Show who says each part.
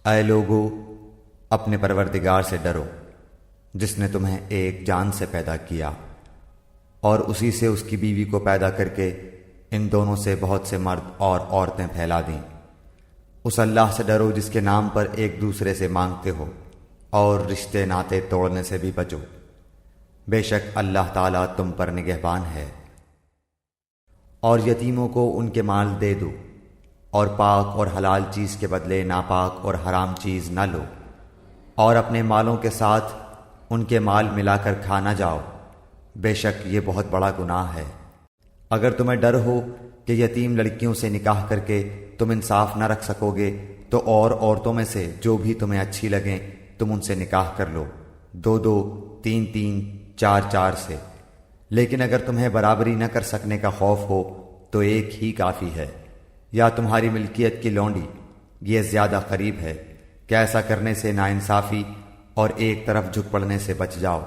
Speaker 1: اے لوگو، اپنے پروردگار سے ڈرو جس نے تمہیں ایک جان سے پیدا کیا اور اسی سے اس کی بیوی کو پیدا کر کے ان دونوں سے بہت سے مرد اور عورتیں پھیلا دیں۔ اس اللہ سے ڈرو جس کے نام پر ایک دوسرے سے مانگتے ہو، اور رشتے ناطے توڑنے سے بھی بچو، بے شک اللہ تعالیٰ تم پر نگہبان ہے۔ اور یتیموں کو ان کے مال دے دو، اور پاک اور حلال چیز کے بدلے ناپاک اور حرام چیز نہ لو، اور اپنے مالوں کے ساتھ ان کے مال ملا کر کھا نہ جاؤ، بے شک یہ بہت بڑا گناہ ہے۔ اگر تمہیں ڈر ہو کہ یتیم لڑکیوں سے نکاح کر کے تم انصاف نہ رکھ سکو گے تو اور عورتوں میں سے جو بھی تمہیں اچھی لگیں تم ان سے نکاح کر لو، 2 3 3 4 4 سے۔ لیکن اگر تمہیں برابری نہ کر سکنے کا خوف ہو تو ایک ہی کافی ہے، یا تمہاری ملکیت کی لونڈی، یہ زیادہ قریب ہے کہ ایسا کرنے سے ناانصافی اور ایک طرف جھک پڑنے سے بچ جاؤ۔